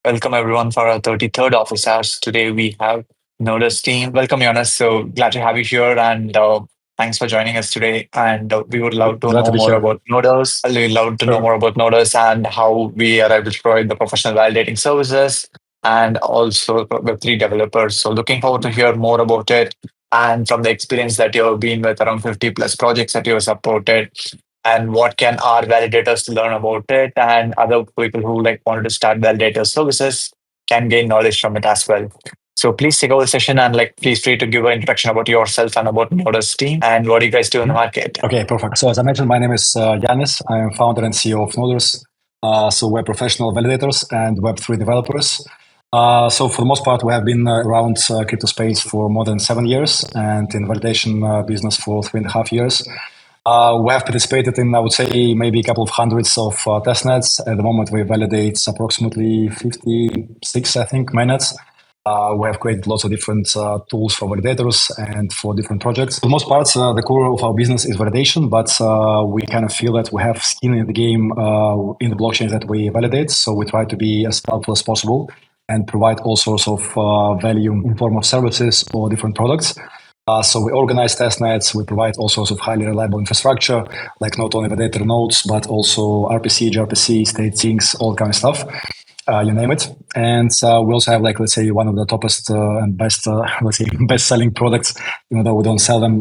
Welcome everyone for our 33rd office hours. Today we have NODERS team. Welcome, Jonas. So glad to have you here and thanks for joining us today. And we would love to Glad to know be more here. about NODERS. We'd love to know Sure. more about NODERS and how we are able to provide the professional validating services and also Web3 developers. So looking forward to hear more about it and from the experience that you've been with around 50 plus projects that you have supported and what can our validators learn about it and other people who like wanted to start validator services can gain knowledge from it as well. So please take over the session and like please free to give an introduction about yourself and about Noda's team and what do you guys do in the market. Okay, perfect. So as I mentioned, my name is Yanis. I am founder and CEO of NODERS. So we're professional validators and Web3 developers. So for the most part, we have been around crypto space for more than 7 years and in validation business for 3.5 years. We have participated in, I would say, maybe a couple of hundreds of testnets. At the moment, we validate approximately 56, I think, mainnets. We have created lots of different tools for validators and for different projects. For the most part, the core of our business is validation, but we kind of feel that we have skin in the game in the blockchains that we validate. So we try to be as helpful as possible and provide all sorts of value in form of services or different products. So we organize testnets, we provide all sorts of highly reliable infrastructure, like not only validator nodes, but also RPC, gRPC, state sinks, all kind of stuff. You name it. And we also have, like, let's say, one of the toppest and best, let's say, best-selling products, even though we don't sell them,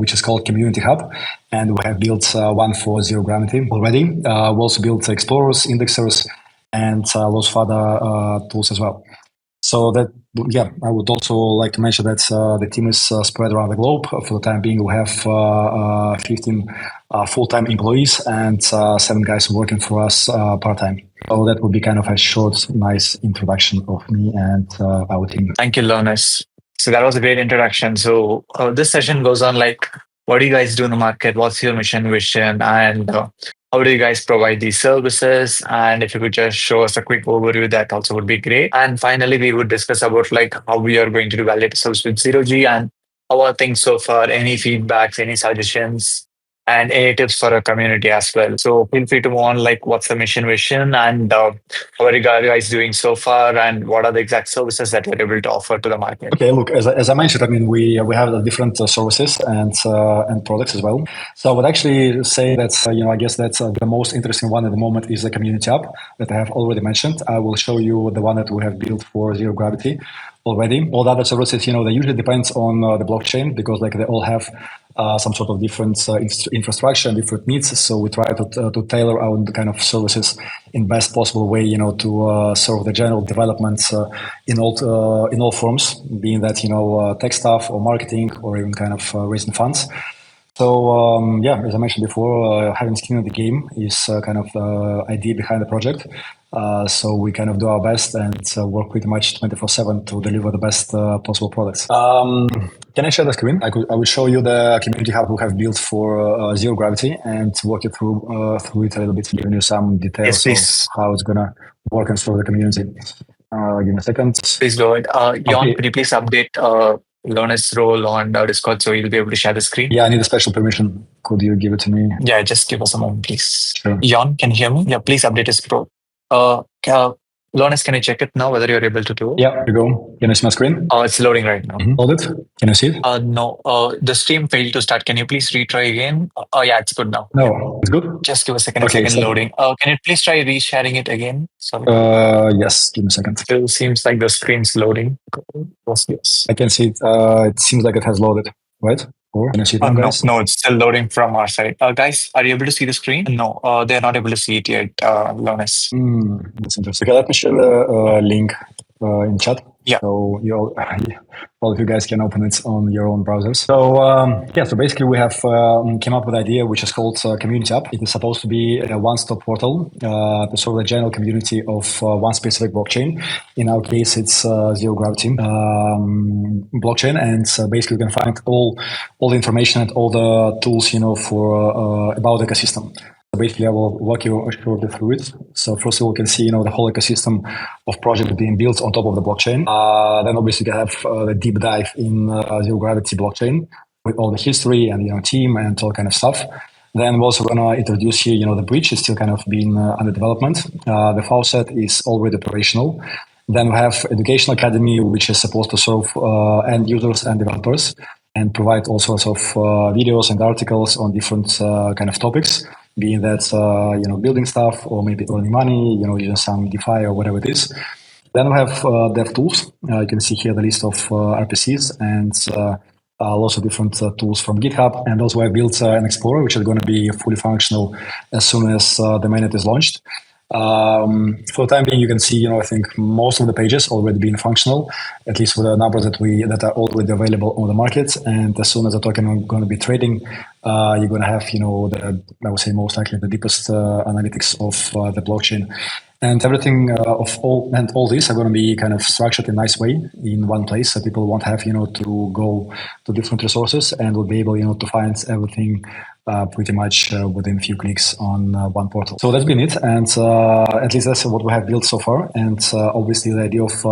which is called Community Hub. And we have built one for zero gravity already. We also built explorers, indexers, and lots of other tools as well. So that, yeah, I would also like to mention that the team is spread around the globe. For the time being, we have 15 full-time employees and 7 guys working for us part-time. So that would be kind of a short, nice introduction of me and our team. Thank you, Lonis. So that was a great introduction. So this session goes on like, what do you guys do in the market? What's your mission, vision, and how do you guys provide these services? And if you could just show us a quick overview, that also would be great. And finally, we would discuss about like how we are going to do validate service with Zero G and how are things so far, any feedbacks, any suggestions, and any tips for our community as well. So feel free to move on like what's the mission, vision, and how are you guys doing so far, and what are the exact services that you're able to offer to the market? Okay, look, as I mentioned, I mean, we have the different services and products as well. So I would actually say that, I guess that's the most interesting one at the moment is the community app that I have already mentioned. I will show you the one that we have built for zero gravity already. All the other services, they usually depends on the blockchain because like they all have some sort of different infrastructure and different needs. So we try to tailor our kind of services in best possible way, to serve the general developments in all forms, being that tech stuff or marketing or even kind of raising funds. So as I mentioned before, having skin in the game is kind of the idea behind the project. So we kind of do our best and work pretty much 24/7 to deliver the best possible products. Can I share the screen? I would show you the community hub we have built for zero gravity and walk you through it a little bit, giving you some details of how it's gonna work and serve the community. Give me a second. Please go ahead. Jan, could you please update Lonis' role on Discord so you'll be able to share the screen? Yeah, I need a special permission. Could you give it to me? Yeah, just give us a moment, please. Sure. Jan, can you hear me? Yeah, please update his pro. Lonis, can you check it now whether you're able to do it? Yeah, here you go. Can you see my screen? It's loading right now. Load it. Can you see it? No, the stream failed to start. Can you please retry again? Yeah, it's good now. No, it's good. Just give a second. Okay, loading. Can you please try resharing it again? Sorry. Yes, give me a second. Still seems like the screen's loading. Yes. I can see it. It seems like it has loaded, right? Or can you see it now, guys? No, it's still loading from our side. Guys, are you able to see the screen? No, they're not able to see it yet, Lonis. That's interesting. Okay, let me share the link in chat. Yeah. So all of you guys can open it on your own browsers. So so basically we have came up with an idea which is called Community App. It is supposed to be a one-stop portal to serve the general community of one specific blockchain. In our case, it's zero gravity blockchain, and basically you can find all the information and all the tools for about the ecosystem. Basically, I will walk you shortly through it. So first of all, you can see, the whole ecosystem of projects being built on top of the blockchain. Then obviously you can have the deep dive in zero gravity blockchain with all the history and team and all kind of stuff. Then we're also going to introduce here, the bridge is still kind of being under development. The faucet is already operational. Then we have Educational Academy, which is supposed to serve end users and developers and provide all sorts of videos and articles on different kind of topics, being that, building stuff or maybe earning money, using some DeFi or whatever it is. Then we have dev tools. You can see here the list of RPCs and lots of different tools from GitHub. And also I built an Explorer, which is going to be fully functional as soon as the mainnet is launched. For the time being, you can see, I think most of the pages already being functional, at least with the numbers that are already available on the market. And as soon as the token are going to be trading, you're going to have, I would say most likely the deepest analytics of the blockchain. And everything all these are going to be kind of structured in a nice way in one place, so people won't have to go to different resources and will be able to find everything pretty much within a few clicks on one portal. So that's been it, and at least that's what we have built so far. And obviously the idea of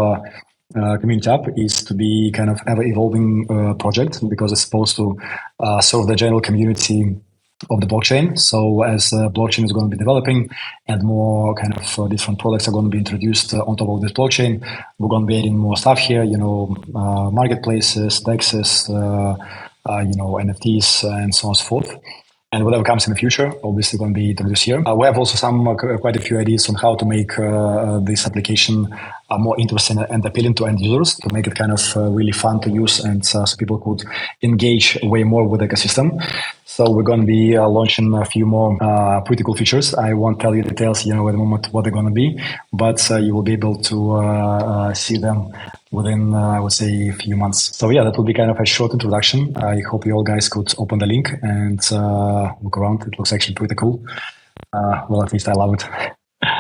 Community App is to be kind of ever evolving project, because it's supposed to serve the general community of the blockchain. So as the blockchain is going to be developing and more kind of different products are going to be introduced on top of this blockchain, we're going to be adding more stuff here, marketplaces, taxes, NFTs, and so on and so forth. And whatever comes in the future, obviously going to be introduced here. We have also quite a few ideas on how to make this application more interesting and appealing to end users, to make it kind of really fun to use, and so people could engage way more with the ecosystem. So we're going to be launching a few more pretty cool features. I won't tell you details, at the moment what they're going to be, but you will be able to see them within, I would say, a few months. So yeah, that will be kind of a short introduction. I hope you all guys could open the link and look around. It looks actually pretty cool. Well, at least I love it.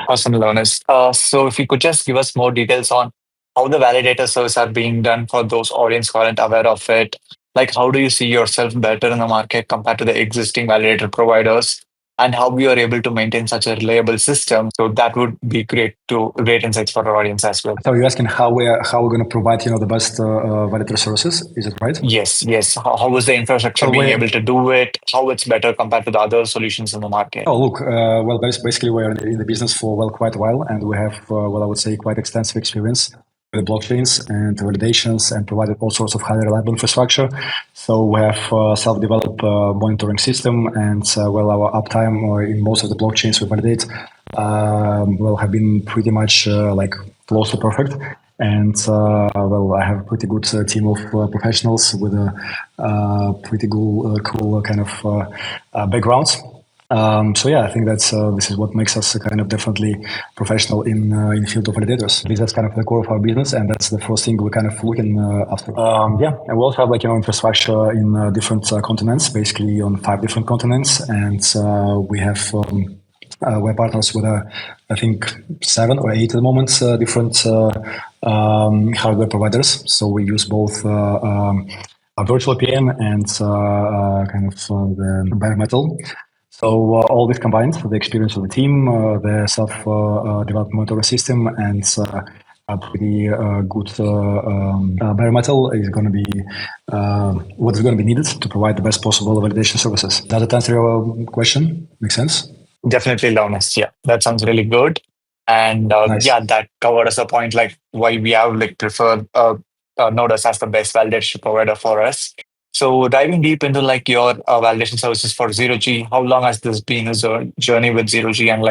Awesome, Leonis. So if you could just give us more details on how the validator service are being done for those audience who aren't aware of it. Like, how do you see yourself better in the market compared to the existing validator providers? And how you are able to maintain such a reliable system? So that would be great insights for our audience as well. So you're asking how we're going to provide, the best validator services? Is it right? Yes. How was the infrastructure being able to do it? How it's better compared to the other solutions in the market? Oh, look, well, basically we're in the business for quite a while, and we have, I would say, quite extensive experience with blockchains and validations, and provided all sorts of highly reliable infrastructure. So we have self-developed monitoring system, and our uptime in most of the blockchains we validate have been pretty much close to perfect. And I have a pretty good team of professionals with a pretty cool kind of backgrounds. So yeah, I think that's this is what makes us kind of definitely professional in the field of validators. That's kind of the core of our business, and that's the first thing we're kind of looking after. And we also have infrastructure in different continents, basically on 5 different continents, and we have we're partners with I think 7 or 8 at the moment different hardware providers. So we use both a virtual PM and kind of the bare metal. So all this combined, the experience of the team, the self-developed monitoring system, and a pretty good bare metal is going to be what is going to be needed to provide the best possible validation services. Does that answer your question? Make sense? Definitely, Leonis. Yeah, that sounds really good. And Nice. yeah, that covered us a point like why we have preferred NODERS as the best validation provider for us. So diving deep into your validation services for Zero G, how long has this been a journey with Zero G, and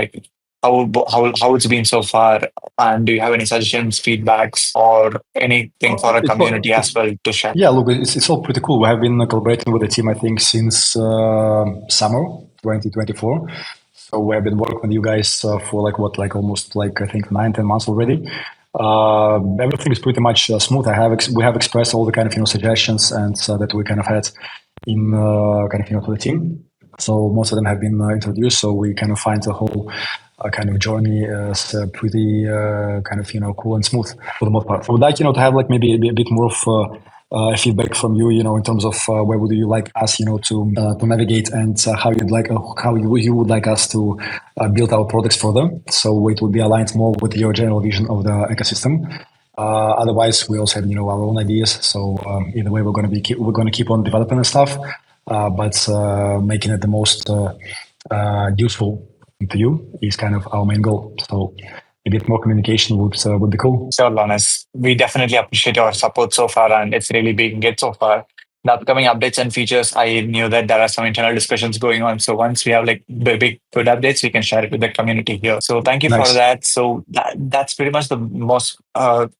how it's been so far? And do you have any suggestions, feedbacks, or anything for our community as well to share? Yeah, look, it's all pretty cool. We have been collaborating with the team, I think, since summer 2024. So we have been working with you guys for almost I think 9-10 months already. Everything is pretty much smooth. We have expressed all the kind of suggestions and that we kind of had in to the team. So most of them have been introduced. So we kind of find the whole kind of journey is pretty kind of cool and smooth for the most part. So I would like to have maybe a bit more of feedback from you, in terms of where would you like us, to navigate, and how you would like us to build our products further, so it would be aligned more with your general vision of the ecosystem. Otherwise, we also have our own ideas. So either way, we're going to keep on developing the stuff. but making it the most useful to you is kind of our main goal. So a bit more communication would be cool. Sure, Lonis. We definitely appreciate your support so far, and it's really been good so far. The upcoming updates and features, I knew that there are some internal discussions going on. So once we have like big good updates, we can share it with the community here. So thank you for Nice. that. So that's pretty much the most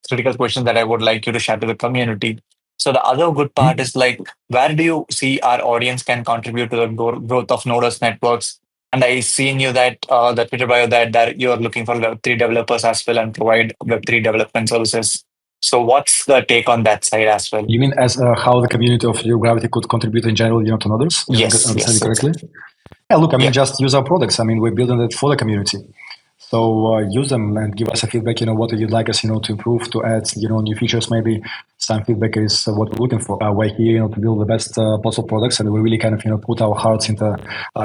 critical question that I would like you to share to the community. So the other good part Mhm. is like, where do you see our audience can contribute to the growth of Nodus networks? And I seen you that the Twitter bio that you're looking for Web3 developers as well and provide Web3 development services. So what's the take on that side as well? You mean as how the community of Zero Gravity could contribute in general, to others, if I Yes, understand yes, it correctly? exactly. Yeah, look, I mean, Yeah. just use our products. I mean, we're building it for the community. So use them and give us a feedback, what you'd like us, to improve, to add, new features maybe. Some feedback is what we're looking for. We're here, to build the best possible products, and we really kind of, put our hearts into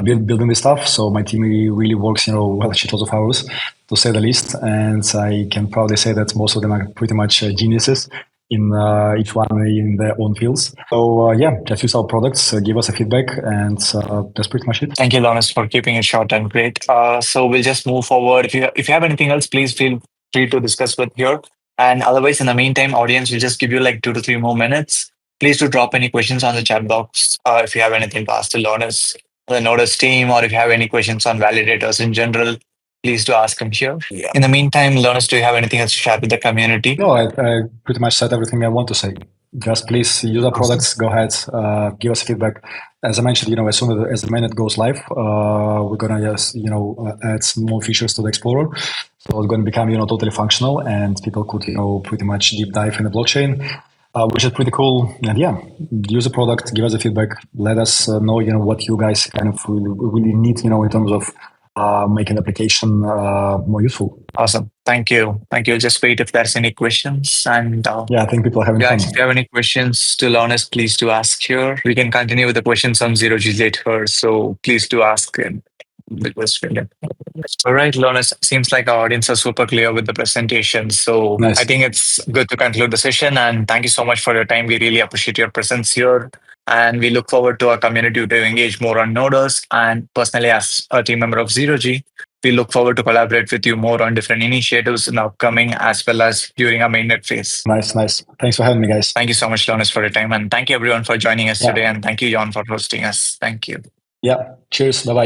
building this stuff. So my team really works, well, shitloads of hours, to say the least. And I can proudly say that most of them are pretty much geniuses in each one in their own fields. So yeah, just use our products, give us a feedback, and that's pretty much it. Thank you, Lawrence, for keeping it short and great. So we'll just move forward. If you have anything else, please feel free to discuss with here. And otherwise, in the meantime, audience, we'll just give you like 2 to 3 more minutes. Please do drop any questions on the chat box. If you have anything to ask to Lawrence, the Nodus team, or if you have any questions on validators in general, please do ask them here. Yeah. In the meantime, Lawrence, do you have anything else to share with the community? No, I pretty much said everything I want to say. Just please use our Awesome. products. Go ahead, give us feedback. As I mentioned, as soon as the minute goes live, we're gonna just add some more features to the Explorer, so it's going to become totally functional, and people could pretty much deep dive in the blockchain, which is pretty cool. And yeah, use the product, give us the feedback, let us know what you guys kind of really need in terms of making the application more useful. Awesome. Thank you. Thank you. Just wait if there's any questions. And Yeah, I think people are having fun. guys, if you have any questions to Learners, please do ask here. We can continue with the questions on Zero G later. So please do ask in the question. All right, Learners, seems like our audience are super clear with the presentation. So I Nice. think it's good to conclude the session. And thank you so much for your time. We really appreciate your presence here. And we look forward to our community to engage more on Noders. And personally, as a team member of Zero G, we look forward to collaborate with you more on different initiatives in the upcoming as well as during our mainnet phase. Nice, nice. Thanks for having me, guys. Thank you so much, Jonas, for your time. And thank you everyone for joining us Yeah. today. And thank you, Jon, for hosting us. Thank you. Yeah. Cheers. Bye bye.